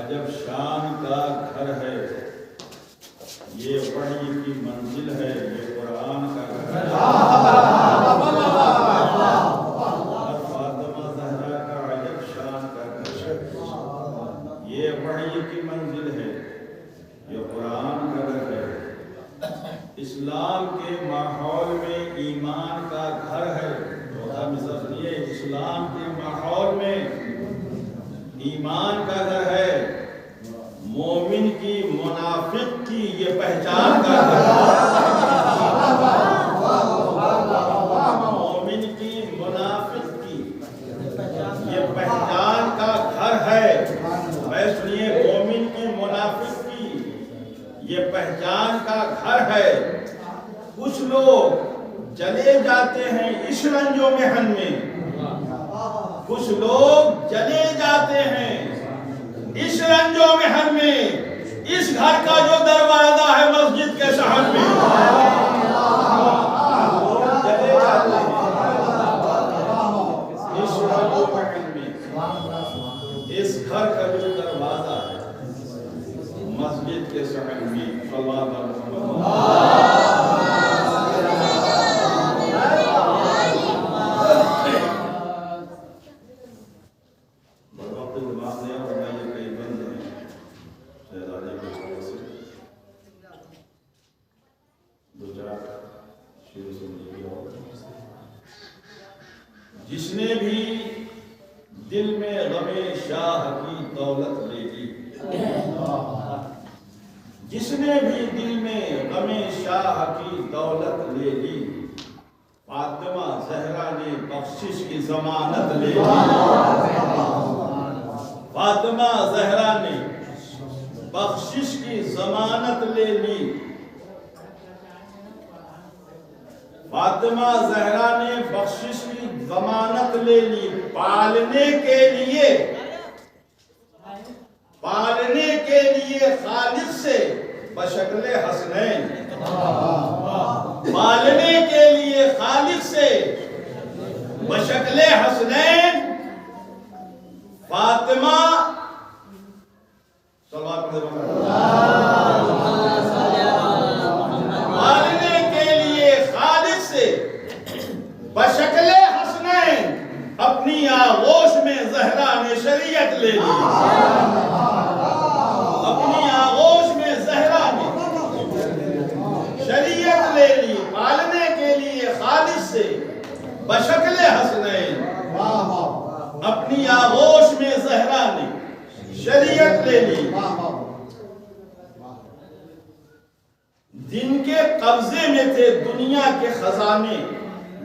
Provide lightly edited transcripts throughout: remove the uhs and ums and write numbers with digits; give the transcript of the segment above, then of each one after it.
عجب شان کا گھر ہے، یہ وحی کی منزل ہے، یہ قرآن کا گھر ہے۔ فاطمہ زہرا کا عجب شان کا گھر ہے، یہ وحی کی منزل ہے، یہ قرآن کا گھر ہے۔ اسلام کے ماحول میں ایمان کا گھر ہے۔ سنیے، اسلام کے ماحول میں ایمان کا گھر ہے، مومن کی منافق کی یہ پہچان کا گھر ہے۔ مومن کی منافق کی یہ پہچان کا گھر ہے۔ میں سنیے، مومن کی منافق کی یہ پہچان کا گھر ہے۔ کچھ لوگ چلے جاتے ہیں اس رنج و محن میں، کچھ لوگ چلے جاتے ہیں اس رنج و محن میں، اس گھر کا جو دروازہ ہے مسجد کے صحن میں، چلے جاتے ہیں اس رنج و محن میں، اس گھر کا جو دروازہ ہے مسجد کے صحن میں۔ جس نے بھی دل میں غم شاہ کی دولت لے لی، جس نے بھی دل میں غم شاہ کی دولت لے لی، فاطمہ زہرا نے بخشش کی ضمانت لے لی۔ فاطمہ زہرا نے بخشش کی ضمانت لے لی۔ فاطمہ زہرا نے بخشش کی ضمانت لے لی، پالنے کے لیے خالق سے بشکل حسنین، پالنے کے لیے خالق سے بشکل حسنین فاطمہ پالنے کے لیے خالق سے بشکل حسنین اپنی آغوش میں زہرا نے شریعت لے لی۔ اپنی آغوش میں زہرا نے شریعت لے لی، پالنے کے لیے خالق سے بشکل حسنین اپنی آغوش میں زہرا نے شریعت لے لی۔ جن کے قبضے میں تھے دنیا کے خزانے،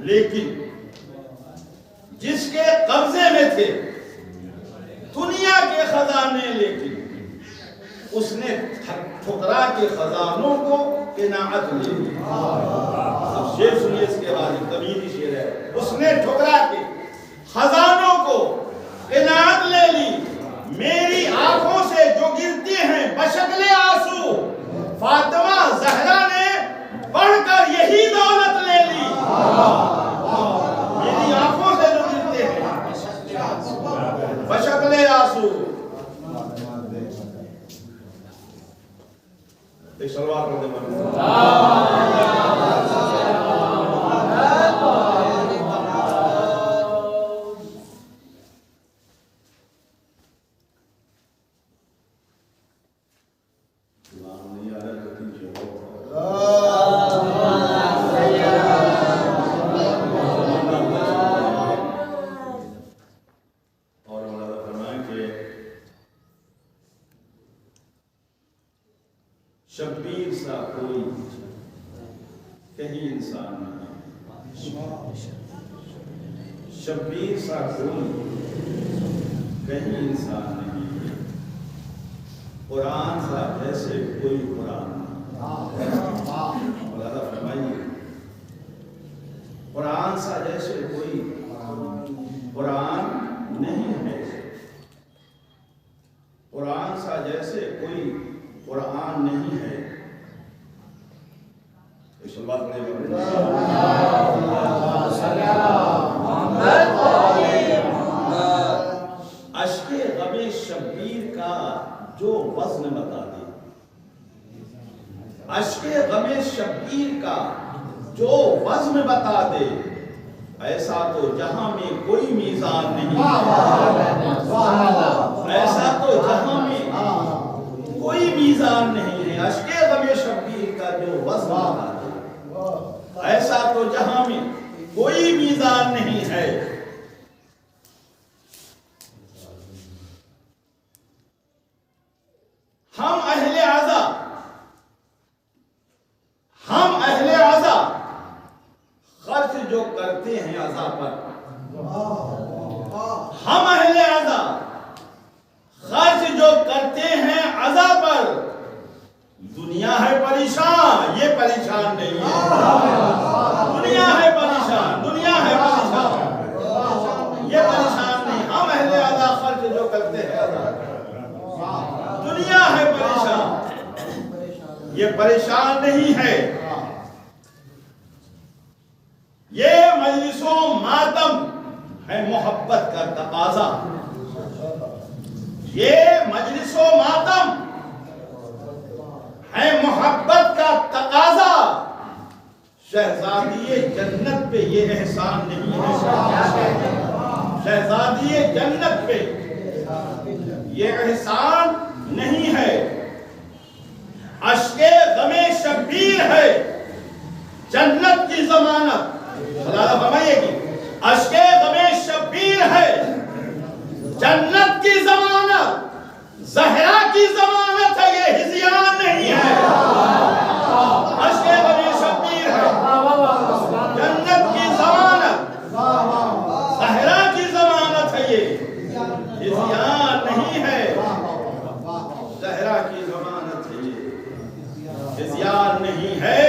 لیکن جس کے قبضے میں تھے دنیا کے خزانے، لیکن اس نے ٹھکرا کے خزانوں کو قناعت لے لی۔ اب شعر سنیے، اس کے بعد کمیلی شعر ہے۔ اس نے ٹھکرا کے خزانوں کو قناعت لے لی، میری آنکھوں سے جو گرتے ہیں بشکل آنسو، فاطمہ زہرا نے پڑھ کر یہی دولت لے لی۔ میری آنکھوں سے جو گرتے ہیں بشکل آنسو۔ ایک سلوات پڑھ دے۔ شبیر سا کوئی کہیں انسان نہیں، شبیر سا کوئی کہیں انسان نہیں، قرآن سا جیسے کوئی قرآن نہیں۔ مولانا فرمائیے، قرآن سا جیسے کوئی قرآن نہیں ہے، قرآن سا جیسے کوئی قرآن نہیں ہے۔ اس بات میں اشک غم شبیر کا جو وزن بتا دے، اشک غم شبیر کا جو وزن بتا دے، ایسا تو جہاں میں کوئی میزان نہیں ہے، ایسا تو جہاں میں کوئی میزان نہیں ہے، اشک غم شبیر کا جو وزن بتا دے، ایسا تو جہاں میں کوئی میزان نہیں ہے۔ ہم اہل عزا خرچ جو کرتے ہیں عزا پر، ہم اہل عزا خرچ جو کرتے ہیں عزا پر، دنیا ہے پریشان یہ پریشان نہیں ہے، دنیا ہے پریشان یہ پریشان نہیں، ہم اہل عزا خرچ جو کرتے ہیں عزا پر، دنیا ہے پریشان یہ پریشان نہیں ہے۔ یہ مجلس و ماتم ہے محبت کا تقاضا، یہ مجلس و ماتم ہے محبت کا تقاضا، شہزادی جنت پہ یہ احسان نہیں ہے، شہزادی جنت پہ یہ احسان نہیں ہے، اشک غم شبیر ہے جنت کی ضمانت، اللہ فرمائیے گی اشک غم شبیر ہے جنت کی ضمانت، زہرا کی ضمانت ہے، یہ ہذیان نہیں ہے، اشک غم شبیر ہے جنت کی ضمانت، زہرا کی ضمانت ہے، یہ ہذیان نہیں ہے، زہرا کی ضمانت ہے، یہ ہذیان نہیں ہے۔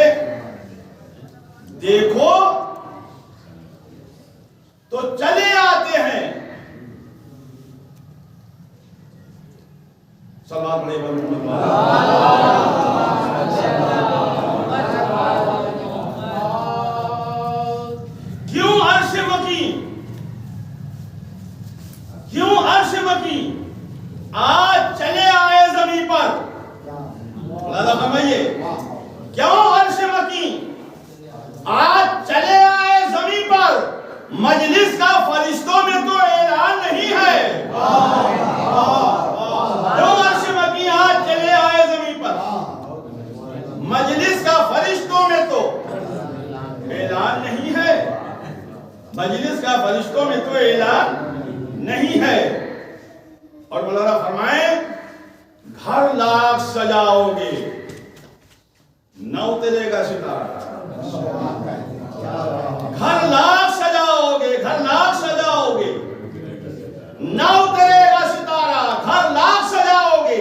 دیکھو تو چلے آتے ہیں، سلام علیکم، کیوں عرش مکین آج چلے آئے زمین پر، اللہ فرمائیے کیوں عرش مکین آج چلے آئے زمین پر، مجلس کا فرشتوں میں تو اعلان نہیں ہے، کیوں عرش مکین آج چلے آئے زمین پر، مجلس کا فرشتوں میں تو اعلان نہیں ہے، مجلس کا فرشتوں میں تو اعلان نہیں ہے۔ اور مولانا فرمائیں گھر لاکھ سجاؤ گے نہ اترے گا ستارہ، گھر لاکھ سجاؤ گے نہ اترے گا ستارہ، گھر لاکھ سجاؤ گے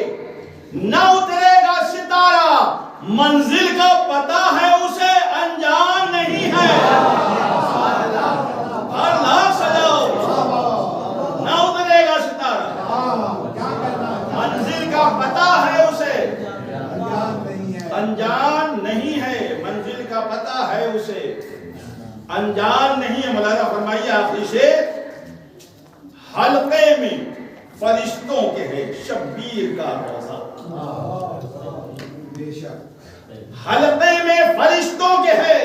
نہ اترے گا ستارہ، منزل کا پتہ ہے اسے انجام نہیں ہے، گھر لاکھ سجاؤ نہ اترے گا ستارہ، منزل کا پتہ ہے اسے انجان نہیں ہے، منزل کا پتہ ہے اسے انجان نہیں ہے۔ مولانا فرمائیے آخری شعر، حلقے میں فرشتوں کے ہے شبیر کا روزہ، حلقے میں فرشتوں کے ہے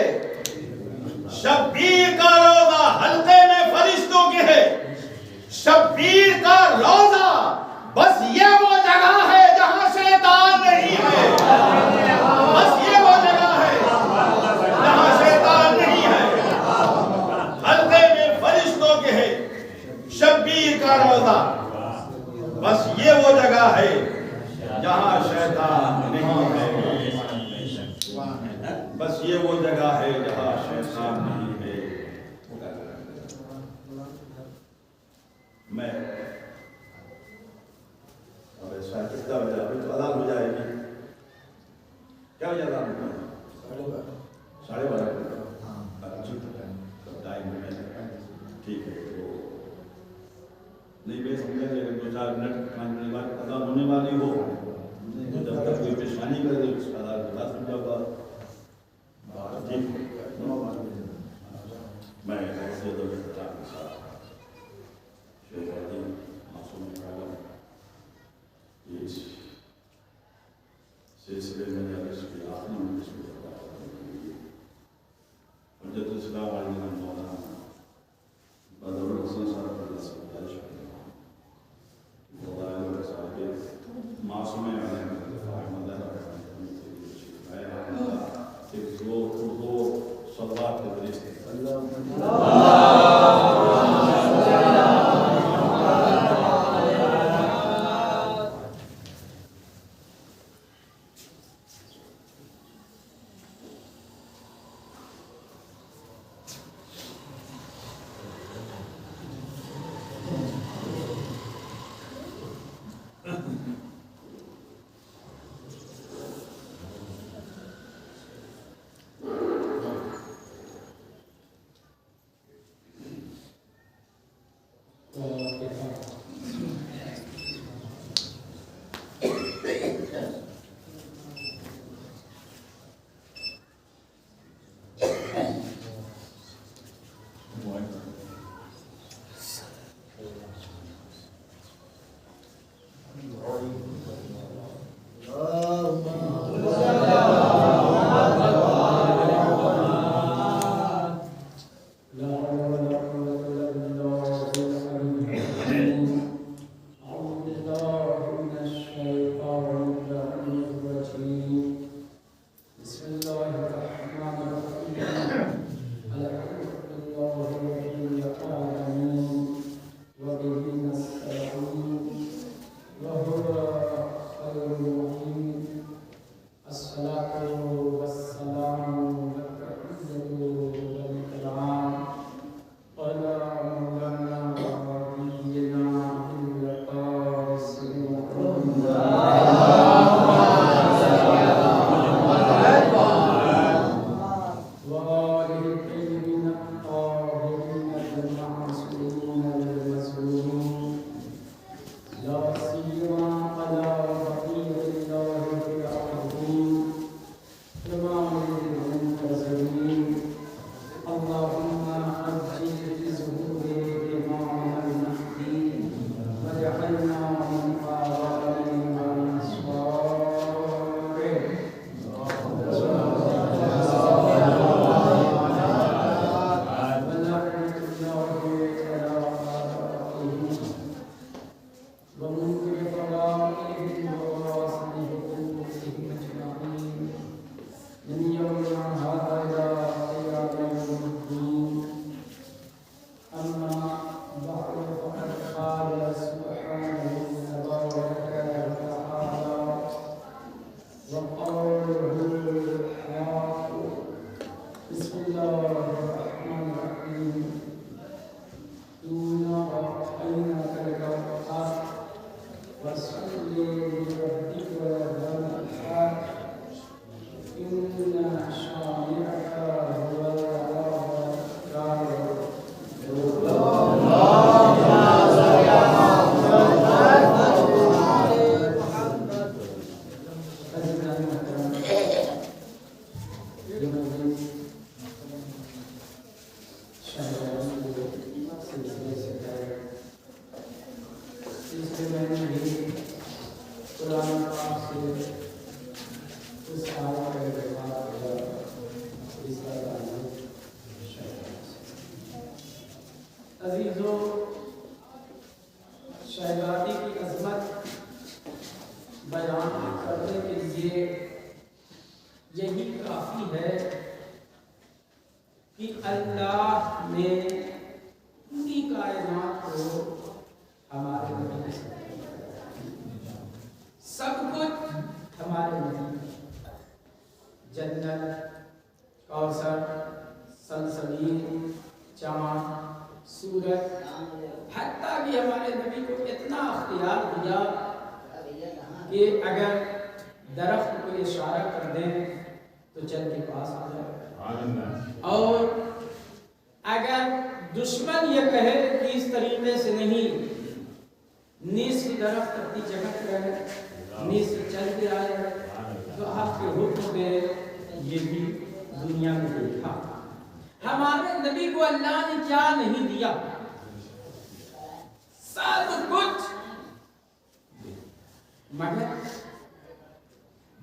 شبیر کا روزہ، حلقے میں فرشتوں کے ہے شبیر کا روزہ، بس یہ وہ جگہ ہے جہاں شیطان نہیں ہے، بس یہ وہ جگہ ہے جہاں شیطان نہیں ہے، حلقے میں فرشتوں کے ہے شبیر کا روزہ، بس یہ وہ جگہ ہے جہاں شیطان نہیں ہے، بس یہ وہ جگہ ہے جہاں شیطان نہیں ہے۔ میں اب ایسا کتنا بجا ابھی تو اذان ہو جائے گی، کیا بجا اذان ہوگا؟ 12:30 ٹائم ہے، ٹھیک ہے، نہیں میں سمجھا کہ 2-4 منٹ 5 منٹ بعد اذان ہونے والی ہو، جب تک کوئی پیشانی کرے تو اس اذان کے بعد سمجھا ہوگا، ٹھیک ہے۔ میں ایسے دو اختتام کے ساتھ شیخ عظیم معصوم عالم اس سلسلے مجالس کی آخری مجلس میں حجت الاسلام علی مولانا بدر الحسن صاحب اللہ سے گزارش کرتے ہیں فضائل و صاحب معصوم علیہ احمد ایک دو صلوات کے ذریعے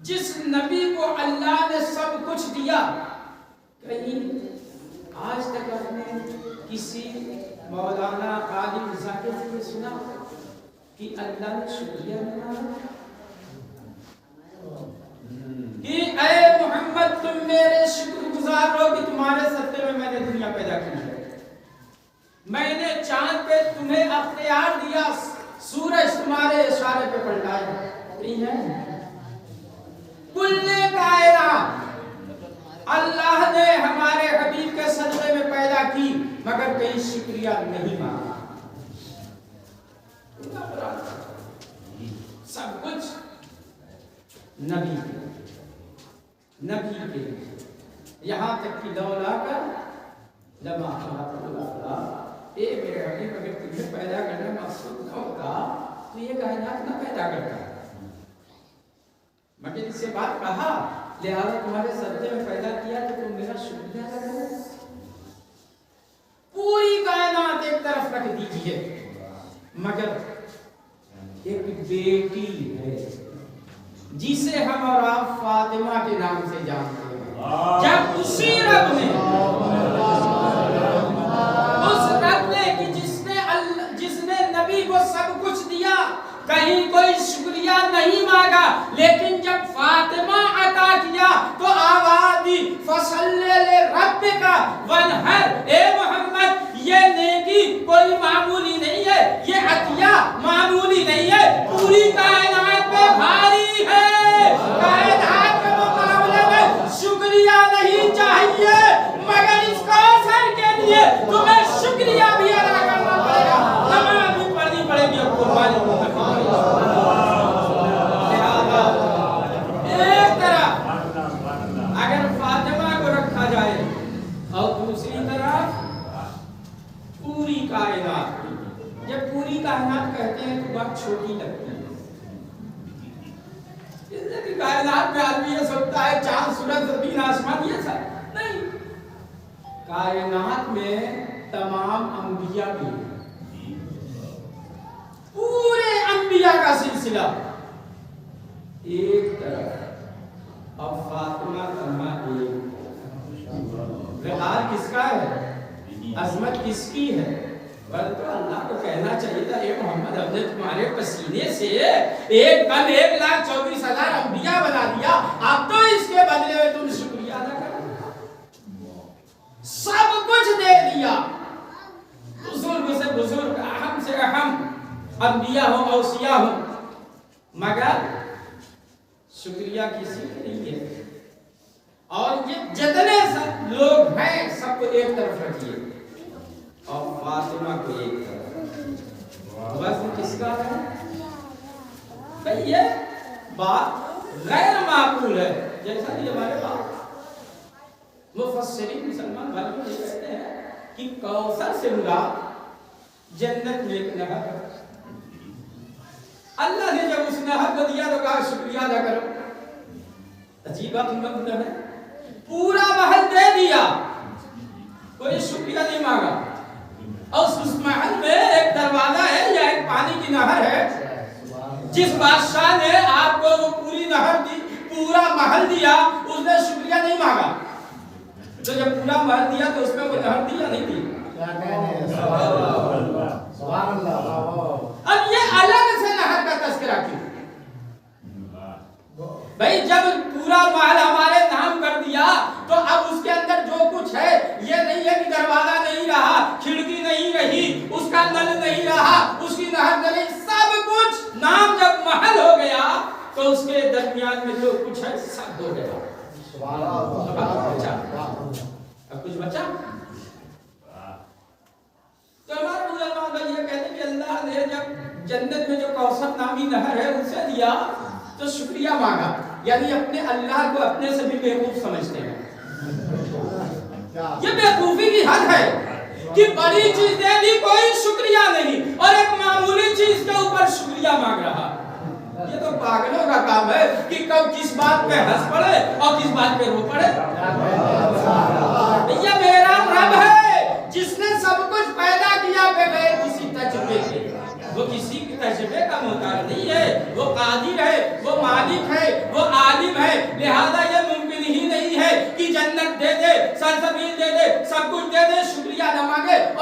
جس نبی کو اللہ نے سب کچھ دیا، کہیں آج تک آپ نے کسی مولانا عالم ذاکر سے سنا کہ اللہ نے شکریہ منایا کہ اے محمد تم میرے شکر گزار ہو کہ تمہارے صدقے میں نے دنیا پیدا کی ہے، میں نے چاند پہ تمہیں اختیار دیا، سورج تمہارے اشارے پہ پلٹایا، نہیں ہے؟ کل کائنات اللہ نے ہمارے حبیب کے صدقے میں پیدا کی، مگر کہیں شکریہ نہیں مانگا۔ سب کچھ نبی کے یہاں تک کہ لولا کر لما خلق اللہ، اے میرے حبیب اگر تمہیں پیدا کرنا مقصود نہ ہوتا تو یہ کائنات نہ پیدا کرتا، مگر اس سے بات کہا لہذا تمہارے صدقے میں پیدا کیا تو تم میرا شکریہ ادا کرو۔ پوری کائنات ایک طرف رکھ دیجئے، مگر ایک بیٹی ہے جسے ہم اور آپ فاطمہ کے نام سے جانتے ہیں، جب اسی رب نے اس رب نے کہ جس نے نبی کو سب کچھ دیا، کہیں کوئی شکریہ نہیں مانگا، لیکن جب فاطمہ عطا کیا تو آواز دی فصلی لربک وانحر، اے محمد یہ نیکی کوئی معمولی نہیں ہے، یہ عطیہ معمولی نہیں ہے، پوری کائنات پہ بھاری ہے، کائنات کے مقابلے میں شکریہ نہیں چاہیے، مگر اس کوثر کے لیے تمہیں شکریہ بھی ادا کرنا پڑے گا، نماز بھی پڑھنی پڑے گی، اور قربانی بھی کرنی پڑے گی۔ ایک طرح اگر فاطمہ کو رکھا جائے اور دوسری طرف پوری کائنات، جب پوری کائنات کہتے ہیں تو بات چھوٹی لگتی ہے، اس لیے کہ کائنات میں آدمی یہ سوچتا ہے چاند سورج زمین آسمان یہ سب نہیں، کائنات میں تمام انبیاء بھی ہیں، پورے انبیاء کا سلسلہ ایک طرف، اور فاطمہ تنہا ایک، وقار کس کا ہے، عظمت کس کی ہے، بل تو اللہ کو کہنا چاہیے تھا اے محمد ہم نے تمہارے پسینے سے ایک کم 1,24,000 انبیاء بنا دیا، اب تو اس کے بدلے میں تم شکریہ ادا کرو، سب کچھ دے دیا، بزرگ سے بزرگ، اہم سے اہم انبیاء ہوں اوصیاء ہوں، مگر شکریہ کسی کو نہیں ہے، اور یہ جتنے لوگ ہیں سب کو ایک طرف رکھیے اور فاطمہ کو ایک طرف، وزن کس کا ہے؟ بھئی یہ بات غیر معقول ہے، جیسا کہ ہمارے پاس مفسرین مسلمان بھائیوں یہ کہتے ہیں کہ کوثر سے مراد جنت میں ایک نہر ہے، اللہ نے جب اس نہر کو دیا تو کہا شکریہ ادا کرو، عجیب بات مند ہے، پورا محل دے دیا، کوئی شکریہ نہیں مانگا، اور اس محل میں ایک دروازہ ہے یا ایک پانی کی نہر ہے، جس بادشاہ نے آپ کو وہ پوری نہر دی، پورا محل دیا، اس نے شکریہ نہیں مانگا، تو جب پورا محل دیا تو اس میں وہ نہر دی یا نہیں دی؟ اب یہ الگ سے نہر کا تذکرہ کیوں؟ بھئی جب پورا محل ہمارے نام کر دیا تو اب اس کے اندر جو کچھ ہے یہ نہیں ہے کہ دروازہ نہیں رہا، کھڑکی نہیں رہی، اس کا نل نہیں رہا، اس کی نہر نہیں، سب کچھ نام جب محل ہو گیا تو اس کے درمیان میں جو کچھ ہے سب ہو گیا، اب کچھ بچا؟ تو ہمارے بزرگان بھائی یہ کہتے ہیں کہ اللہ نے جب جنت میں جو کوثر نامی نہر ہے اسے دیا تو شکریہ مانگا، یعنی اپنے اللہ کو اپنے سے بھی بیوقوف سمجھتے ہیں، یہ بیوقوفی کی حد ہے کہ بڑی چیز دے دی کوئی شکریہ نہیں، اور ایک معمولی چیز کے اوپر شکریہ مانگ رہا، یہ تو پاگلوں کا کام ہے کہ کب کس بات پہ ہنس پڑے اور کس بات پہ رو پڑے۔ یہ میرا رب ہے جس نے سب کچھ پیدا کیا بغیر کسی تجربے کے، وہ کسی تجربے کا محتاج نہیں ہے، وہ قادر ہے، وہ مالک ہے، وہ عالم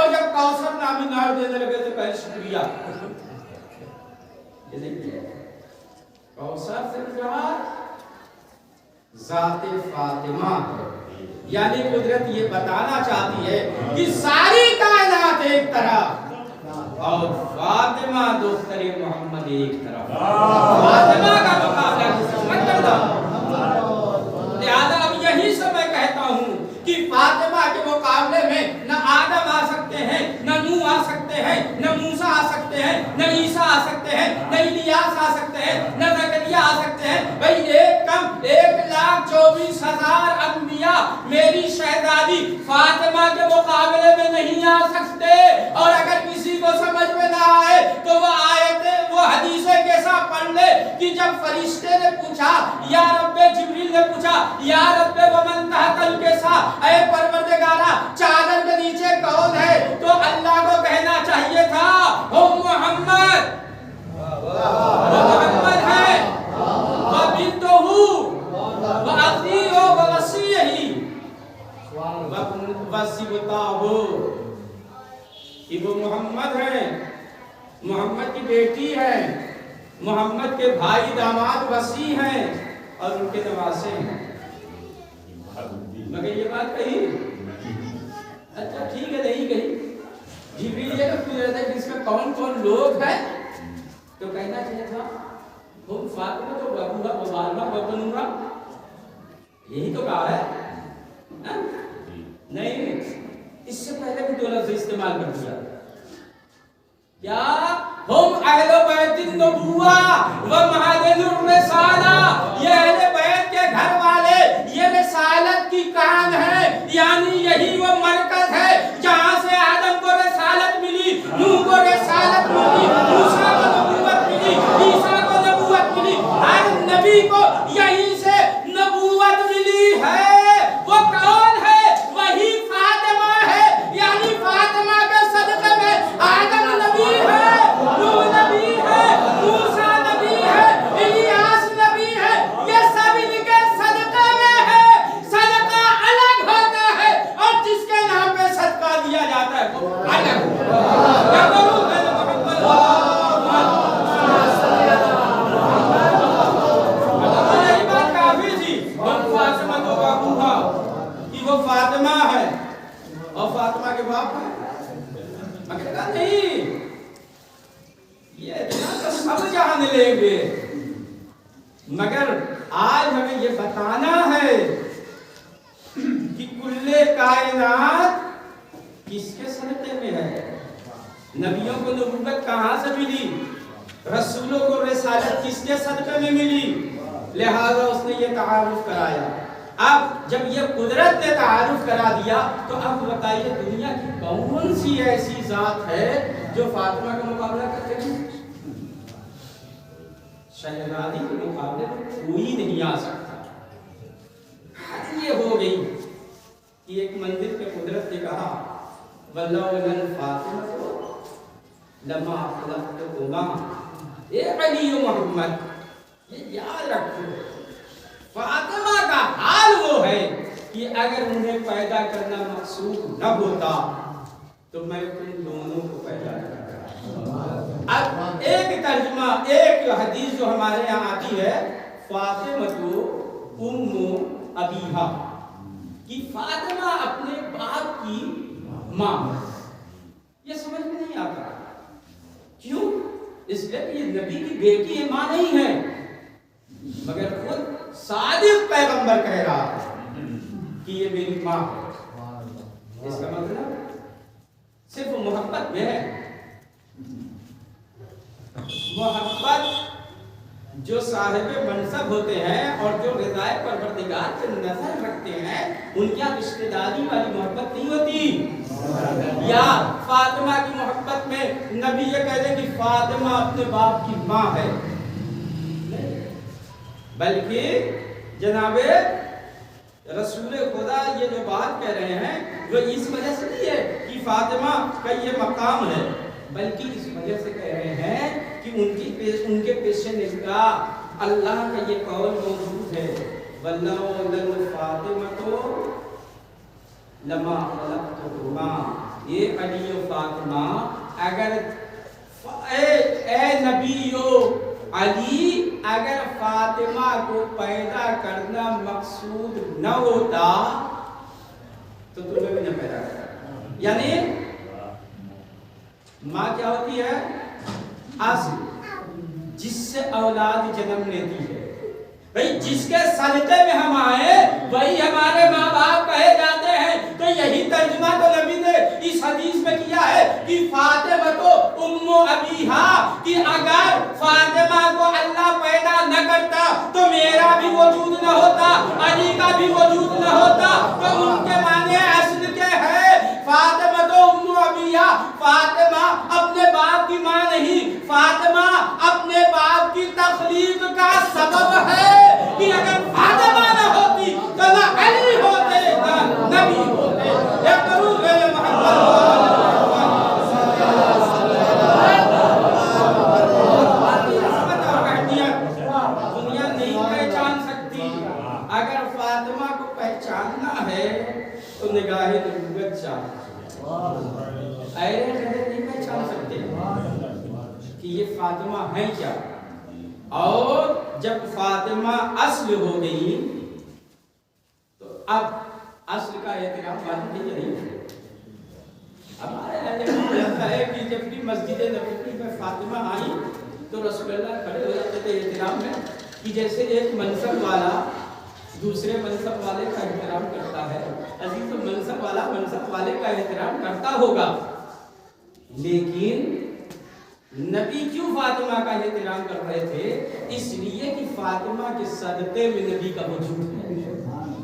اور جب کوثر نامی نہر دینے لگے تو کہے شکریہ. یہ دیکھیے کوثر سے مراد ذات فاطمہ ہے. یعنی قدرت یہ بتانا چاہتی ہے کہ ساری کائنات ایک طرف اور فاطمہ دختر محمد ایک طرف. فاطمہ کا مقابلہ کسی سے مت کرنا. لہذا اب یہی سے میں کہتا ہوں کہ فاطمہ کے مقابلے میں نہ آدم آ سکتے ہیں، نہ نوح آ سکتے ہیں، نہ موسیٰ آ سکتے ہیں، نہ عیسیٰ آ سکتے ہیں، نہ الیاس آ سکتے ہیں، نہ زکریا آ سکتے ہیں. بھئی ایک کم 1,24,000 انبیاء میری شہزادی فاطمہ کے مقابلے میں نہیں آ سکتے. اور اگر کسی کو سمجھ میں نہ آئے تو وہ آیتیں وہ حدیثیں کیسا پڑھ لے کہ جب فرشتے نے پوچھا یا رب، جبریل نے پوچھا یا رب ومن تحت الکسا، اے پروردگارا چادر کے نیچے کون ہے؟ تو اللہ کو کہنا چاہیے تھا وہ محمد، وہ محمد ہے، وہ بنتہ وہ عقیہ وہ وسیعہ وسیبتہ، کہ وہ محمد ہے، محمد کی بیٹی ہے، محمد کے بھائی داماد وسیع ہیں اور ان کے نواسے ہیں. مگر یہ بات کہی اچھا ٹھیک ہے نہیں کہی. جبریل یہ پوچھ رہا تھا کہ اس میں کون کون لوگ ہیں تو کہنا چاہیے تھا ہم فاطمہ تو ابوہا وبالما وبنورا، یہی تو کہا ہے. نہیں، اس سے پہلے بھی دو لفظ استعمال کر دیا. کیا ہم اہل بیت النبوہ و معدن الرسالہ، یہ اہل بیت کے گھر والے، یہ رسالت کی کان ہے. یعنی یہی وہ مرکز ہے جہاں سے آدم کو رسالت ملی، نوح کو رسالت ملی، موسیٰ کو نبوت ملی، عیسیٰ کو نبوت ملی. ہر نبی کو یہیں سے نبوت ملی ہے. وہ کون ہے؟ وہی فاطمہ ہے. یعنی فاطمہ کے صدقے میں آدم نبی ہے، نوح نبی ہے، موسیٰ نبی ہے، الیاس نبی ہے. یہ سب ان کے صدقے میں ہے. صدقہ الگ ہوتا ہے اور جس کے نام پہ صدقہ دیا جاتا ہے وہ الگ ہوتا ہے. کیا کروں میں یہ بات کافی تھی. فاطمہ تو باپو تھا کہ وہ فاطمہ ہے اور فاطمہ کے باپ ہے. مگر کہا نہیں، یہ اتنا تو سب جان لیں گے، مگر آج ہمیں یہ بتانا ہے کہ کل کائنات کس کے صدقے میں ہے. نبیوں کو نبوت کہاں سے ملی؟ رسولوں کو رسالت کس کے صدقے میں ملی؟ لہذا اس نے یہ تعارف کرایا. اب جب یہ قدرت نے تعارف کرا دیا تو اب بتائیے دنیا کی کون سی ایسی ذات ہے جو فاطمہ کا مقابلہ کرتے ہیں؟ شہزادی کے مقابلے میں کوئی نہیں آ سکتا. حد یہ ہو گئی کہ ایک منزل پہ قدرت نے کہا وَلَوْلَا الْفَاطِمَةُ لَمَا خَلَقْتُكُمَا. اے علی و محمد، یہ یاد رکھو فاطمہ کا حال وہ ہے کہ اگر انہیں پیدا کرنا مقصود نہ ہوتا تو میں تم دونوں کو پیدا کرتا. اب ایک ترجمہ، ایک حدیث جو ہمارے یہاں آتی ہے فاطمہ ام ابیہا، کہ فاطمہ اپنے باپ کی ماں. یہ سمجھ میں نہیں آتا. کیوں؟ اس لیے کہ یہ نبی کی بیٹی ہے، ماں نہیں ہے. مگر خود صادق پیغمبر کہہ رہا ہے کہ یہ میری ماں ہے. اس کا مطلب صرف محبت میں ہے. محبت جو صاحب منصب ہوتے ہیں اور جو رضائے پروردگار پہ نظر رکھتے ہیں ان کی رشتہ داری والی محبت نہیں ہوتی. یا فاطمہ کی محبت میں نبی یہ کہہ دیں کہ فاطمہ اپنے باپ کی ماں ہے، بلکہ جناب رسول خدا یہ جو بات کہہ رہے ہیں وہ اس وجہ سے نہیں ہے کہ فاطمہ کا یہ مقام ہے، بلکہ اس وجہ سے کہہ رہے ہیں کہ ان کے پیش نگاہ اللہ کا یہ قول موجود ہے وَلَوْلَا الْفَاطِمَةُ لَمَا خَلَقْتُكُمَا. یہ علی و فاطمہ اگر اے نبیو علی اگر فاطمہ کو پیدا کرنا مقصود نہ ہوتا تو تمہیں بھی نہ پیدا کرتا. یعنی ماں کیا ہوتی ہے؟ اصل جس سے اولاد جنم لیتی ہے. بھئی جس کے صدقے میں ہم آئے وہی ہمارے ماں باپ کہے جاتے ہیں. تو یہی ترجمہ تو نبی نے اس حدیث میں کیا ہے کہ فاطمہ تو ام ابیہا، کہ اگر فاطمہ کو اللہ پیدا نہ کرتا تو میرا بھی وجود نہ ہوتا، علی کا بھی وجود نہ ہوتا. تو ان کے معنی اصل کے ہے فاطمہ تو ام ابیہا. فاطمہ اپنے باپ کی ماں نہیں، فاطمہ اپنے باپ کی تخلیق کا سبب ہے. کہ اگر فاطمہ نہ ہوتی تو نہ علی ہوتے نہ نبی ہوتے. یا درود ہے محمد دنیا نہیں پہچان سکتی. اگر فاطمہ کو پہچاننا ہے تو نگاہ نبوت چاہیے. نہیں پہچان سکتے کہ یہ فاطمہ ہے کیا. اور جب فاطمہ اصل ہو گئی تو اب اصل کا احترام واجب ہے یا نہیں؟ ہمارے لگتا ہے کہ جب بھی مسجد نبوی میں فاطمہ آئی تو رسول اللہ کھڑے ہو جاتے تھے احترام میں، کہ جیسے ایک منصب والا دوسرے منصب والے کا احترام کرتا ہے. عزیز تو منصب والا منصب والے کا احترام کرتا ہوگا، لیکن نبی کیوں فاطمہ کا احترام کر رہے تھے؟ اس لیے کہ فاطمہ کے صدقے میں نبی کا وجود ہے.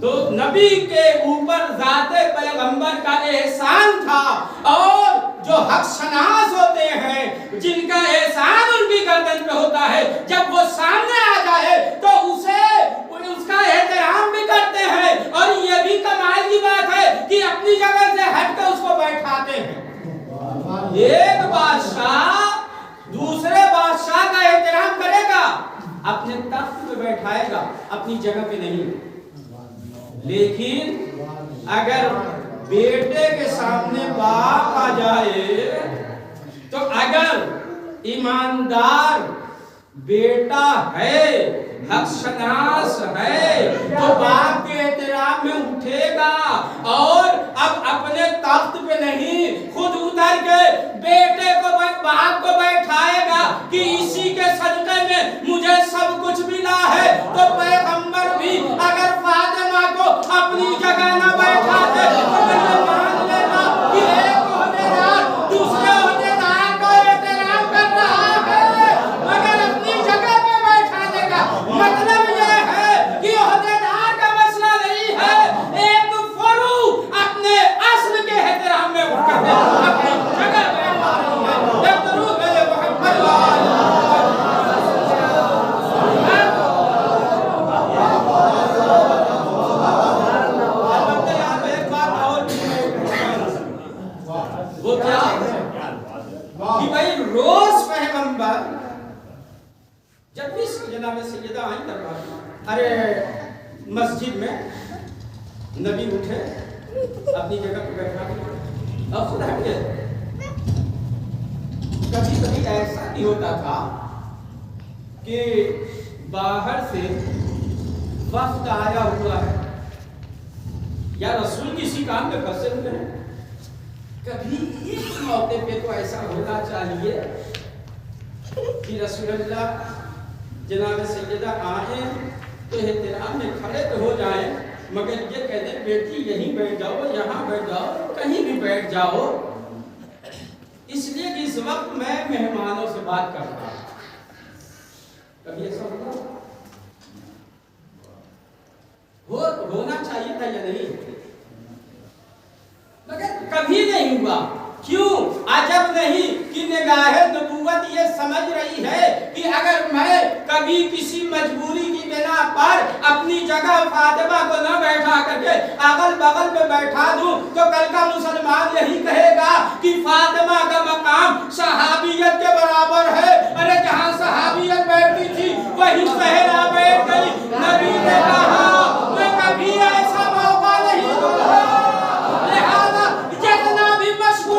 تو نبی کے اوپر ذات پیغمبر کا احسان تھا. اور جو حق شناس ہوتے ہیں جن کا احسان ان کی گردن پہ ہوتا ہے، جب وہ سامنے آ جائے تو اس کا احترام بھی کرتے ہیں. اور یہ بھی کمال کی بات ہے کہ اپنی جگہ سے ہٹ کر اس کو بیٹھاتے ہیں. ایک بادشاہ دوسرے بادشاہ کا احترام کرے گا، اپنے تخت پہ بیٹھائے گا، اپنی جگہ پہ نہیں. لیکن اگر بیٹے کے سامنے باپ آ جائے تو اگر ایماندار بیٹا ہے، حق شناس ہے، تو باپ کے احترام میں اٹھے گا اور اب اپنے تخت پہ نہیں، خود اتر کے بیٹے کو باپ کو بیٹھائے گا کہ اسی کے صدقے میں مجھے سب کچھ ملا ہے. تو پیغمبر بھی اگر فاطمہ کو اپنی جگہ نہ بیٹھاتے تو یہ مان لینا کہ ایک عہدیدار دوسرے عہدیدار کا احترام کر رہا ہے، مگر اپنی جگہ پہ بیٹھانے کا مطلب یہ ہے کہ عہدیدار کا مسئلہ نہیں ہے. ایک فرو اپنے اصل کے احترام میں اٹھ کر اپنی جگہ پہ جب بھی جناب سیدہ آئیں دربار ارے مسجد میں نبی اٹھے اپنی جگہ پہ بیٹھا اور خود ہٹ گئے. کبھی کبھی ایسا بھی ہوتا تھا کہ باہر سے وفد آیا ہوا ہے یا رسول کسی کام میں پھنسے ہوئے ہیں. کبھی اس موقع پہ تو ایسا ہونا چاہیے کہ رسول اللہ جناب سیدہ آئیں تو احترام میں کھڑے تو ہو جائیں، مگر یہ کہتے ہیں بیٹی یہیں بیٹھ جاؤ، یہاں بیٹھ جاؤ، کہیں بھی بیٹھ جاؤ. اس لیے کہ اس وقت میں مہمانوں سے بات کر رہا ہوں. کبھی ایسا ہونا چاہیے تھا یا نہیں؟ مگر کبھی نہیں ہوا. کیوں؟ عجب نہیں کہ نگاہ نبوت یہ سمجھ رہی ہے کہ اگر میں کبھی کسی مجبوری کی بنا پر اپنی جگہ فاطمہ کو نہ بیٹھا کر کے اگل بغل میں بیٹھا دوں تو کل کا مسلمان یہی کہے گا کہ فاطمہ کا مقام صحابیت کے برابر ہے. ارے جہاں صحابیت بیٹھتی تھی وہی صحرا بیٹھ گئی. نبی نے کہا میں کبھی ایسا موقع نہیں دوں گا. لہذا جتنا بھی مشغول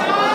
4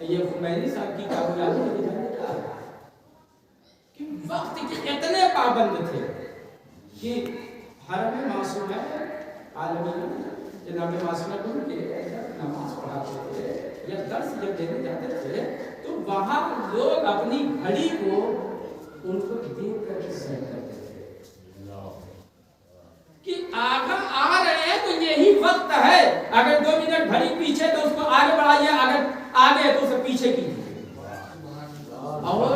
یہ خمینی صاحب کی کامیابی کہ وقت کے اتنے پابند تھے کہ حرم معصومہ عالمین جناب معصومہ کے نماز پڑھاتے تھے یا درس جب دینے جاتے تھے تو وہاں لوگ اپنی گھڑی کو ان کو دیکھ کر سیر کرتے تھے کہ آگا آ رہے ہیں تو یہی وقت ہے، اگر 2 منٹ گھڑی پیچھے تو اس کو آگے بڑھائیے، اگر آگے تو اسے پیچھے کیجیے۔ اور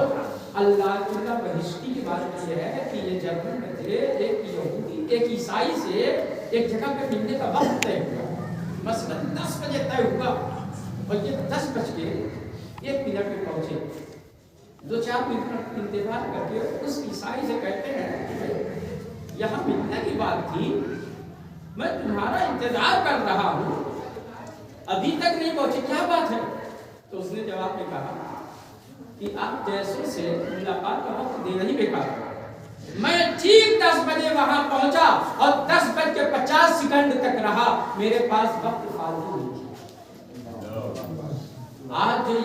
اللہ تعالیٰ بہشتی کی بات یہ ہے کہ یہ جرمن میں تھے، ایک یہودی ایک عیسائی سے ایک جگہ پہ ملنے کا وقت طے ہوا، مثلاً 10 بجے طے ہوا اور یہ 10:01 پہ پہنچے۔ 2-4 منٹ انتظار کر کے اس عیسائی سے کہتے ہیں یہاں ملنے کی بات تھی، میں تمہارا انتظار کر رہا ہوں، ابھی تک نہیں پہنچے، کیا بات ہے؟ تو اس نے جواب میں کہا کہ آپ جیسوں سے ملاقات کا وقت دینا ہی بیکار ہے، میں ٹھیک 10 بجے وہاں پہنچا اور 10:50 تک رہا، میرے پاس وقت فالتو نہیں تھا۔ آج جو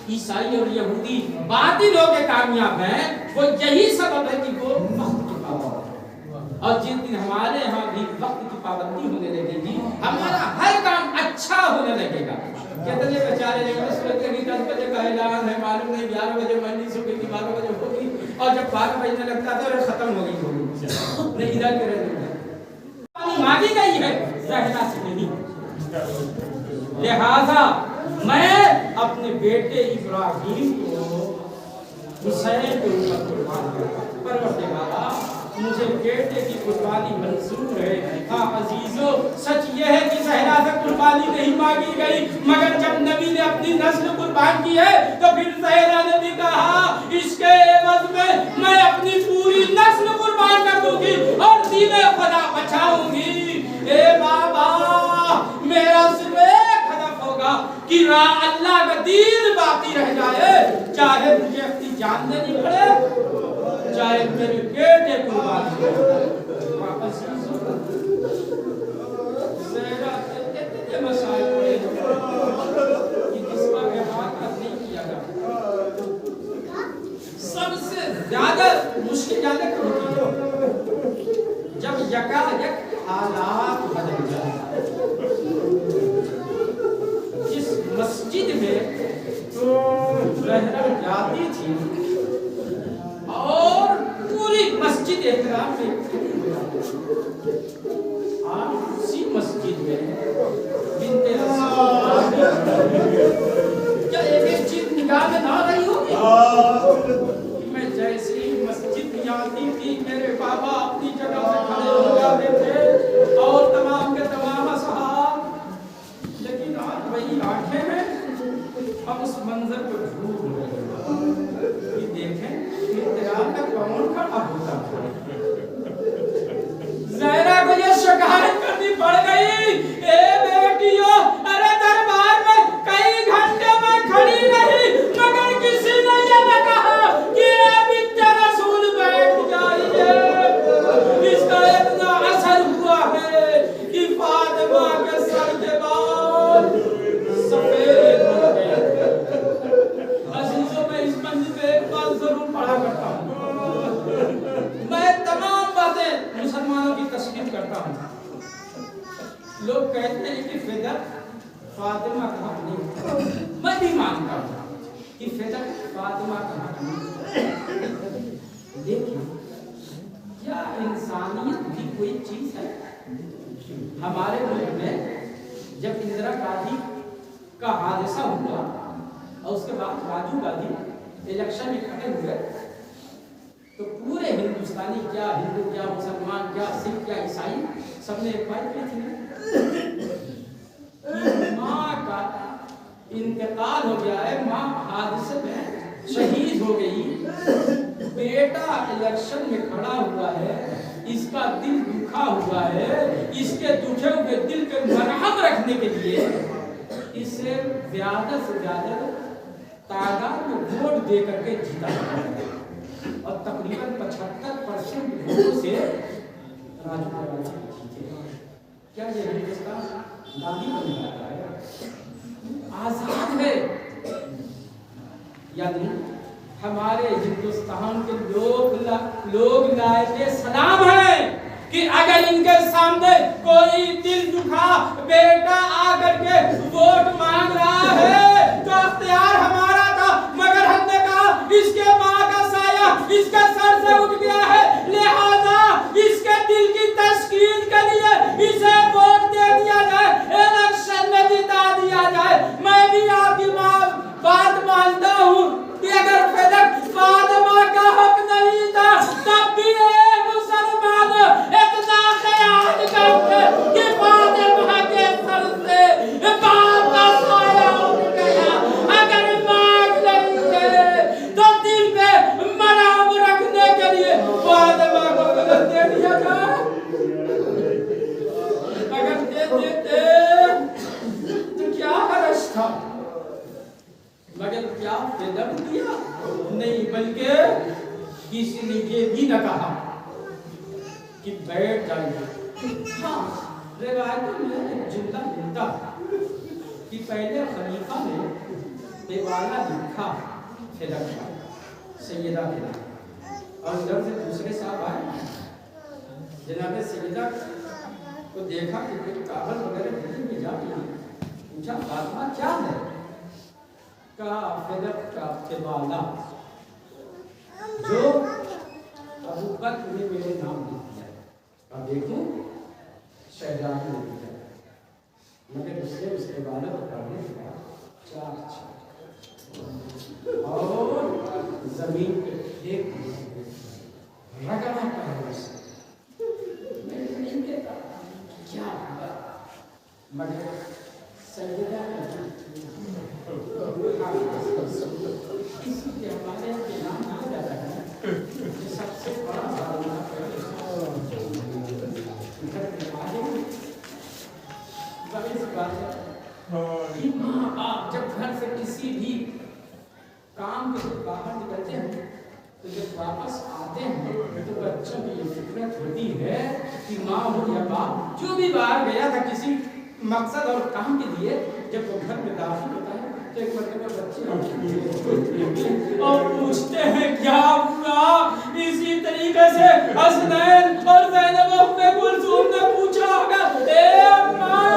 عیسائی اور یہودی باطل ہو کے کامیاب ہیں وہ یہی سبب ہے کہ وہ وقت کی پابند ہے، اور جس دن ہمارے ہاں بھی وقت کی پابندی ہونے لگے گی ہمارا ہر کام اچھا ہونے لگے گا۔ کتنے بیچارے صورت کی 10 بجے کا اعلان ہے، معلوم نہیں 11 بجے مجلس ہوگی کہ 12 بجے ہوگی، اور جب 12 بجنے لگتا تھا ختم ہو گئی ہوگی، نہیں ادھر کے رہے مانگی گئی ہے رہنا سے نہیں۔ لہذا میں اپنے بیٹے ابراہیم کو حسین کے اوپر قربان کرتا ہوں۔ پروردگارا مجھے بیٹے کی قربانی منظور ہے۔ ہاں عزیزو، سچ یہ ہے کہ زہرا سے قربانی نہیں مانگی گئی، مگر جب نبی نے اپنی نسل قربان کی ہے تو پھر زہرا نے بھی کہا اس کے عوض میں اپنی پوری نسل قربان کر دوں گی اور دین خدا بچاؤں گی۔ اے بابا، میرا صرف ایک ہدف ہوگا کہ اللہ کا دین باقی رہ جائے، چاہے مجھے اپنی جان دینی پڑے، چاہے میرے بیٹے قربان کرے۔ زہرا اتنے مسائل پڑے کہ جس کا احاطہ نہیں کیا جاتا۔ سب سے زیادہ مشکل جانے کا ہوتی ہے جب یکایک حالات بدل جائے۔ جس مسجد میں زہرا جاتی تھی اور پوری مسجد احترام میں آج اسی مسجد میں بنت رسول کیا ایک چیز نگاہ میں نہ رہی ہوگی؟ میں جیسے ہی مسجد میں آتی تھی میرے بابا اپنی جگہ سے کھڑے ہو جاتے تھے اور تمام کے تمام اصحاب، لیکن آج وہی آنکھیں ہیں ہم اس منظر کو بھول گئے کہ دیکھیں احترام کا کون کھڑا ہوتا ہے۔ زہرا کو یہ شکایت کرنی پڑ گئی، اے بیٹیوں، ارے دربار میں کئی گھنٹے میں کھڑی رہی مگر کسی نے یہ نہ کہا کہ اے بنت رسول بیٹھ جائیے۔ اس کا اتنا اثر ہوا ہے کہ فاطمہ کے سر کے بال سفید ہو گئے۔ عزیزوں، میں اس منزل پہ ایک بات ضرور پڑھا کرتا ہوں، میں تمام باتیں مسلمانوں کی تسلیم کرتا ہوں۔ لوگ کہتے ہیں کہ فدق فاطمہ کا حق نہیں، میں بھی مانتا ہوں کہ فدق فاطمہ کا حق نہیں، لیکن کیا انسانیت بھی کوئی چیز ہے؟ ہمارے ملک میں جب اندرا گاندھی کا حادثہ ہوا اور اس کے بعد راجیو گاندھی الیکشن میں کھڑے ہوئے تو پورے ہندوستانی، کیا ہندو کیا مسلمان کیا سکھ کیا عیسائی، سب نے ایک بات کی تھی کہ ماں کا انتقال ہو گیا ہے، ماں حادثے میں شہید ہو گئی، بیٹا الیکشن میں کھڑا ہوا ہے، اس کا دل دکھا ہوا ہے، اس کے دکھے ہوئے دل پہ مرہم رکھنے کے لیے اسے زیادہ سے زیادہ تعداد میں ووٹ دے کر کے جیتا ہے اور تقریباً 75% ووٹوں سے راجو گاندھی جیتے۔ کیا یہ ہندوستان گاندھی بن جاتا ہے؟ آزاد ہے یعنی ہمارے ہندوستان کے لوگ لائق سلام ہیں کہ اگر ان کے سامنے کوئی دل دکھا بیٹا آ کر کے ووٹ مانگ رہا ہے تو اختیار ہمارا تھا، مگر ہم نے کہا اس کے ماں کا سایہ اس کے سر سے اٹھ گیا ہے، لہذا اس کے دل کی تسکین کے لیے اسے ووٹ دے دیا جائے، الیکشن میں جتا دیا جائے۔ میں بھی آپ کی بات مانتا ہوں کہ اگر فاطمہ کا حق نہیں تھا تب بھی ایک مسلمان اتنا خیال کرتے کہ فاطمہ کے سر سے باپ کا سایہ اٹھ گیا، اگر مانگ لیتے تو دل پہ مرام رکھنے کے لیے فاطمہ کو غلط دے دیا جائے، اگر دے دیتے تو کیا حرج تھا، مگر کیا فدق دیا نہیں، بلکہ کسی نے یہ بھی نہ کہا کہ بیٹھ جائیے۔ ہاں روایتوں میں ایک جملہ ملتا کہ پہلے خلیفہ نے دیوانہ لکھا فدق کا سیدہ فدق، اور ادھر سے دوسرے صاحب آئے، جناب سیدہ کو دیکھا کہ کوئی کاغذ وغیرہ دل میں جا رہی، پوچھا فاطمہ کیا ہے؟ کا فدق کا دیوانہ جو ابو بکر نے میرے نام لکھ دیا، اب دیکھوں شہزادی نے لکھا، مگر اس نے اس دیوانہ کو پڑھنے کے بعد چار اور زمین پہ پھینک دیا، رگڑا پہلے سے، میں نہیں کہتا کیا ہوا، مگر سیدہ کسی کے ہمارے کے نام نہیں جاتا ہے، یہ سب سے بڑا ظالمہ ہے۔ ماں باپ جب گھر سے کسی بھی کام کے لیے باہر نکلتے ہیں تو جب واپس آتے ہیں تو بچوں کی یہ فکرت ہوتی ہے کہ ماں ہو یا باپ جو بھی باہر گیا تھا کسی مقصد اور کام کے لیے، جب وہ گھر میں داخل ہوتا ہے تو ایک مرتبہ بچے اور پوچھتے ہیں کیا ہوا، اسی طریقے سے حسنین اور زینب ام کلثوم نے پوچھا ہوگا اے اماں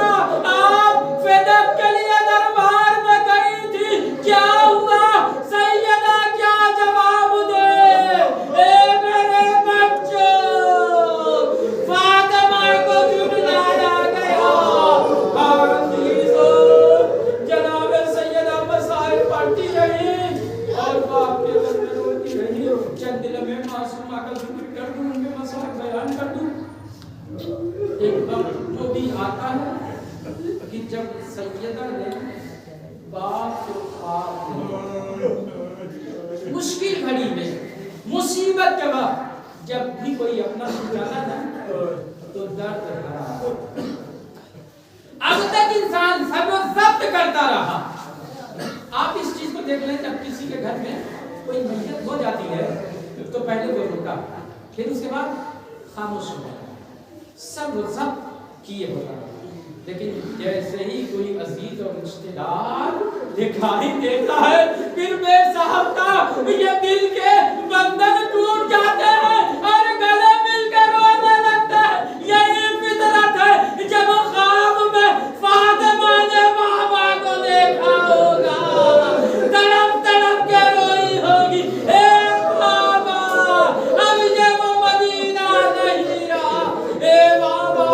آپ فدق کے لیے دربار میں گئی تھی، کیا ہوا، سیدہ کیا جواب دے، اے میرے بچوں فاطمہ کو جھٹلایا گیا، جناب سیدہ مسائل پڑھتی رہی اور باپ کے در میں روتی رہی، چند دل میں معصومہ کا ذکر کر دوں، ان کے مسائل بیان کر دوں۔ ایک وقت وہ بھی آتا ہے کہ جب سیدہ نے باپ کو خواب مشکل گھڑی میں مصیبت کے وقت جب بھی کوئی اپنا سمجھانا نا تو درد بھرا، اب تک انسان سب و ضبط کرتا رہا۔ آپ اس چیز کو دیکھ لیں، جب کسی کے گھر میں کوئی میت ہو جاتی ہے تو پہلے وہ رکا، پھر اس کے بعد خاموش ہو جاتا، سب و ضبط کیے ہوتا ہے، لیکن جیسے ہی کوئی عزیز اور رشتہ دار دکھائی دیتا ہے پھر بے صاحب کا یہ دل کے بندھن ٹوٹ جاتے ہیں اور گلے مل کے رونے لگتا ہے۔ یہی فطرت ہے، جب خواب میں فاطمہ نے بابا کو دیکھا ہوگا تڑپ تڑپ کے روئی ہوگی، اے بابا اب یہ وہ مدینہ نہیں رہا، اے بابا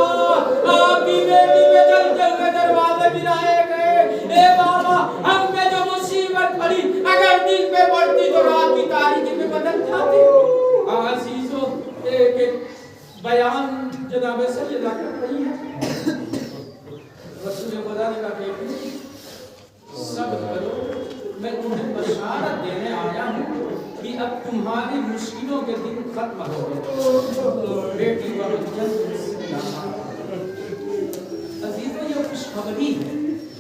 آپ کی بیٹی میں چلتے ہوئے دروازے گرائے گئے، اے بابا ہم پہ جو مصیبت پڑی اگر دن پہ پڑتی تو رات کی تاریکی میں بدل جاتی۔ عزیزو ایک بیان جناب سیدہ کر رہی ہے، رسول خدا نے کہا بیٹی صبر کرو، میں تمہیں بشارت دینے آیا ہوں کہ اب تمہاری مشکلوں کے دن ختم ہو گئے، بیٹی بہت جلد عزیزو یہ خوشخبری ہے،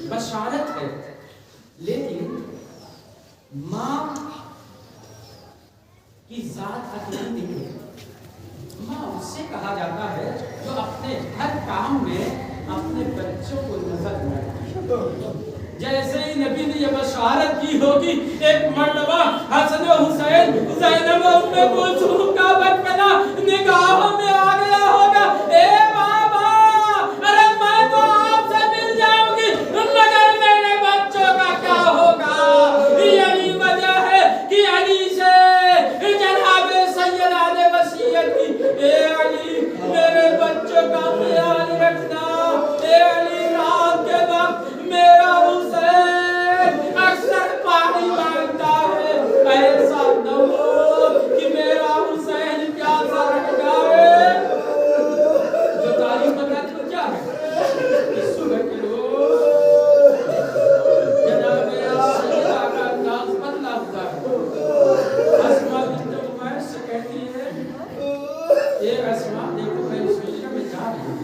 بشارت ہے، لیکن ماں کی ذات اکیلی نہیں ہے، ماں اس سے کہا جاتا ہے جو اپنے ہر کام میں اپنے بچوں کو نظر میں رکھتی ہے۔ جیسے ہی نبی نے یہ بشارت کی ہوگی ایک مرتبہ حسن و حسین زینب و ام کلثوم کا بچپنا نگاہوں میں آ گیا ہوگا. اے بابا ارے میں تو آپ سے مل جاؤں گی مگر میرے بچوں کا کیا ہوگا. یہی وجہ ہے کہ علی سے جناب سیدہ نے وصیت کی اے علی میرے بچوں کا خیال رکھنا. اے علی رات کے وقت میرا حسین اکثر پانی مانگتا ہے ایسا نہ ہو کہ میرا حسین پیاسا رہ جائے. جو تعلیم بتاتی وہ کیا ہے کہ صبح کے لوگ جناب سیدہ کا انداز بدلا ہوتا ہے. اسماء بنت عمیس سے کہتی ہے اے اسماء دیکھو میں اس مجرم میں جا رہی ہوں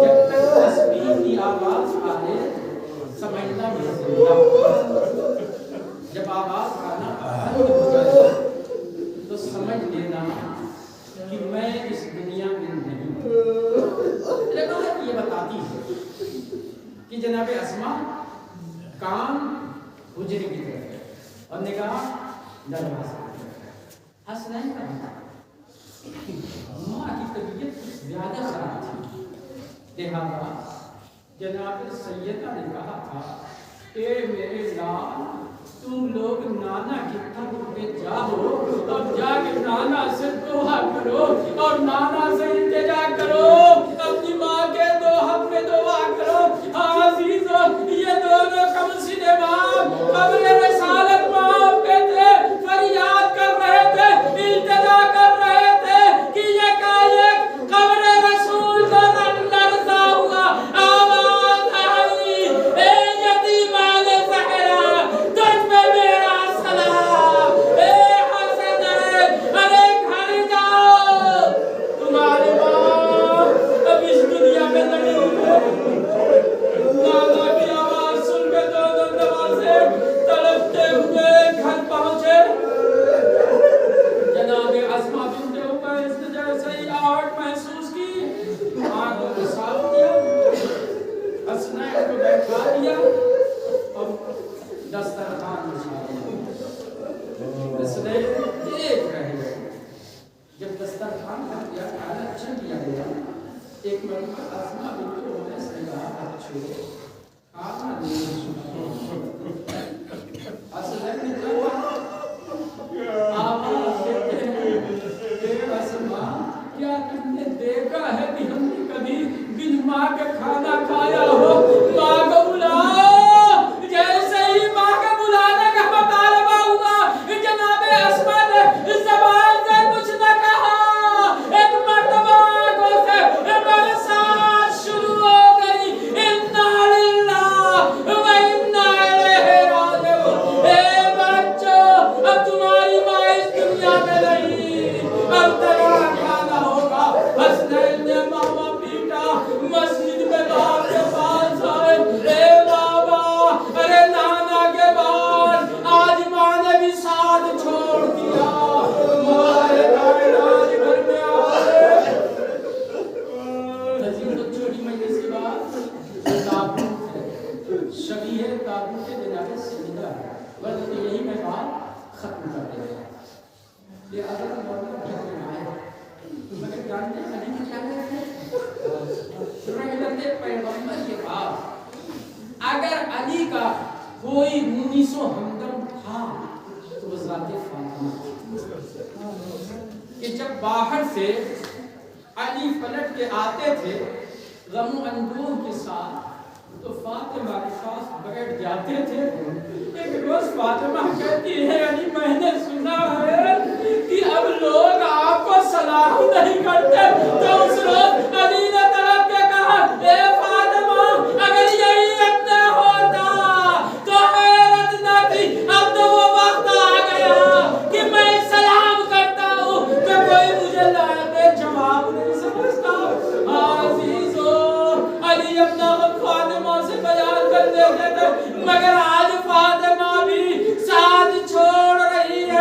جب تک تسبیح کی آواز آئے سمجھنا میں زندہ. جب آواز آنا بند ہو جائے تو سمجھ لینا کہ میں اس دنیا میں نہیں ہوں. لیکن یہ بتاتی ہے کہ جناب اسماء کان حجرے کی طرف ہے اور نگاہ دروازے کی طرف ہے. حسنین کا ماں کی طبیعت کچھ زیادہ خراب تھی. لہذا جناب سیدہ نے کہا تھا اے میرے لال تم لوگ نانا کی قبر پہ جاؤ اور جا کے نانا سے دعا کرو اور نانا سے التجا کرو. اپنی ماں کے دو حق میں دعا کرو. عزیزو یہ دونوں کم سیدھے ماں قبر رسالت ماں پہ تھے فریاد کر رہے تھے التجا کر رہے تھے کہ یہ کائک قبر رسول کو لرزا ہوا آواز آئی اے یتیمان زہرا تجھ پہ میرا سلام. اے حسن ارے گھر جاؤ تمہاری ماں اب اس دنیا میں نہیں ہے. نانا کی آواز سن کے دونوں نوازے تڑپتے ہوئے گھر پہنچے. جناب اسماء بنت عمیس نے جیسے ہی آہٹ محسوس کی آنکھوں کو صاف کیا حسنین کو بیٹھا دیا اور دسترخوان بچھا دیا. حسنین دیکھ رہے ہیں جب دسترخوان کر دیا کھانا چل دیا گیا. ایک مرتبہ اسماء بنت عمیس نے کہا اچھو کھانا نہیں سنا. حسنین نے کہا آواز دیتے ہیں اے اسماء کیا تم نے دیکھا ہے کہ ہم نے کبھی بن ماں کے کھانا کھایا ہو. ماں کو بلاؤ. جیسے ہی ماں کا بلانے کا مطالبہ ہوا جناب اسماء نے زبان سے کچھ نہ کہا. ایک مرتبہ آنکھوں سے برسات شروع ہو گئی. انا للہ و انا الیہ راجعون. اے بچوں اب تمہاری ماں اس دنیا میں نہیں اب تیرا کھانا ہوگا. حسنین نے ماما پیٹا مسجد میں باپ کے پاس آئے. اے بابا ارے نانا کے بعد آج ماں نے بھی ساتھ چھوڑ دیا. مارے نائراج گھر میں آئے. عزیز و چھوٹی مجلس کی بات تابوت ہے شبیہ تابوت جناب سیدہ ہے ورنہ یہی میں بات ختم کر دے گا. یہ اگر موقع گھر میں آئے مگر جانتے ہیں علی کی کیا کہتے ہیں رحلت پیغمبر کے بعد اگر علی کا کوئی مونس و ہمدم تھا تو وہ ذات فاطمہ کہ جب باہر سے علی پلٹ کے آتے تھے غم و اندوہ کے ساتھ تو فاطمہ کے پاس بیٹھ جاتے تھے. ایک روز فاطمہ کہتی ہے علی میں نے سنا ہے کہ اب لوگ آپ کو سلام نہیں کرتے. تو اس روز علی نے تڑپ کے کہا اے فاطمہ اگر یہی اتنا ہوتا تو حیرت نہ تھی. اب تو وہ وقت آ گیا کہ میں سلام کرتا ہوں تو کوئی مجھے لائق جواب نہیں سمجھتا. عزیزو علی اپنا فاطمہ سے بیان کر دیتے تھے مگر آج فاطمہ بھی ساتھ چھوڑ رہی ہے.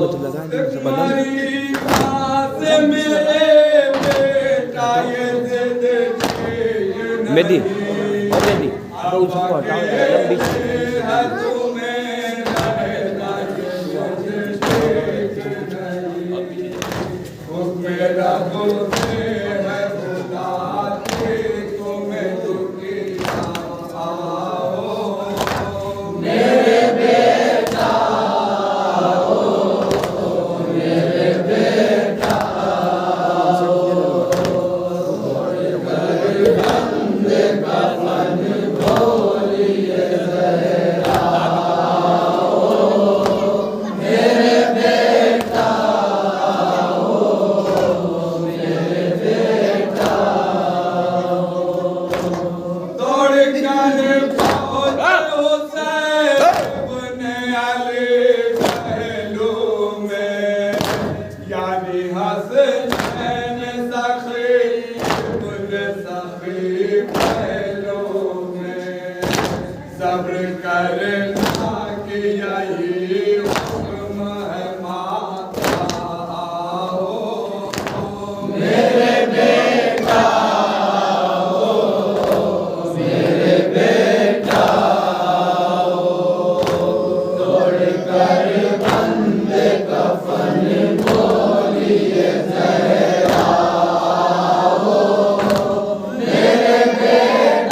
رحمۃ اللہ تعالی تمہاری بات میرے بیٹا یہ ضد مہدی اور مہدی تو اس کو ہٹاؤ لمبی صبر کرنا کہ یہی حکم ہے ماتا آؤ میرے بیٹا آؤ میرے بیٹا آؤ توڑ کر بند کفن بولیے زہرا آؤ میرے بیٹا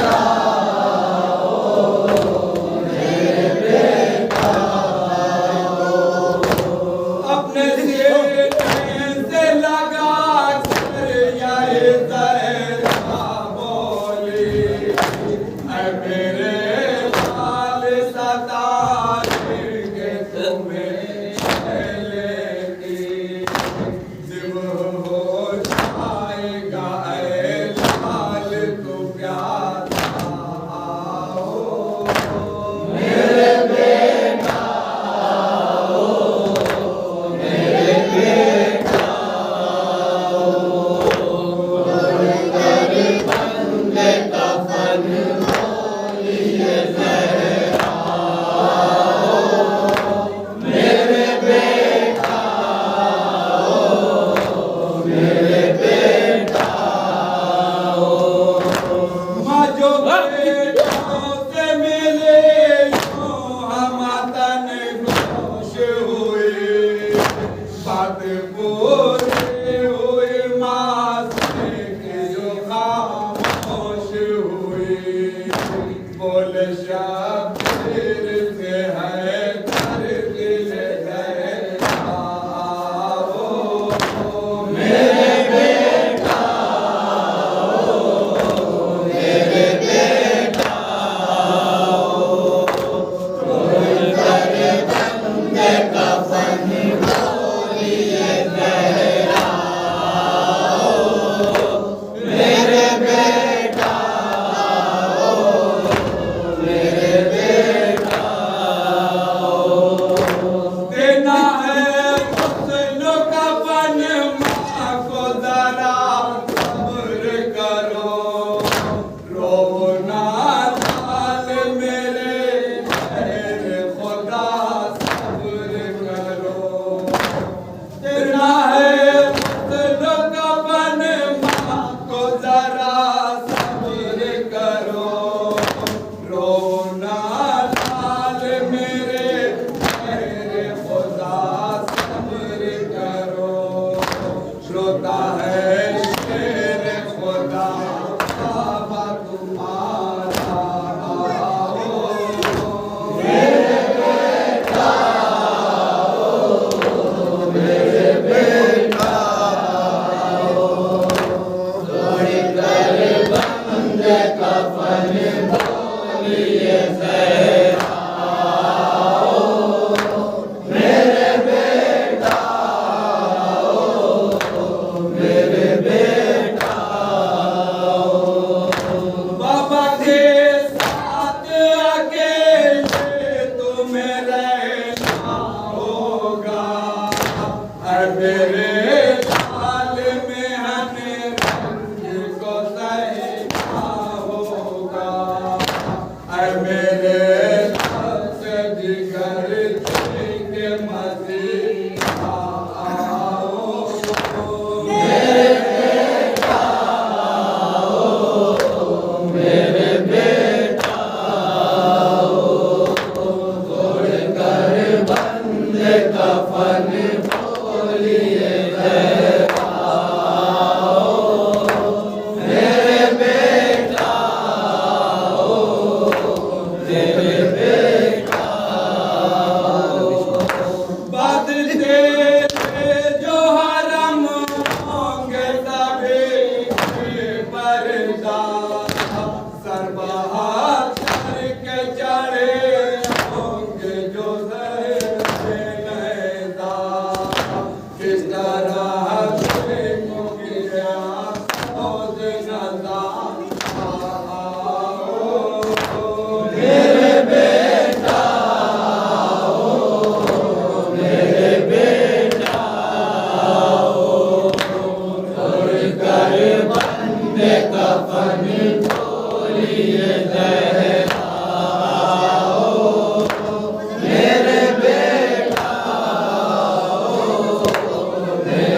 میرے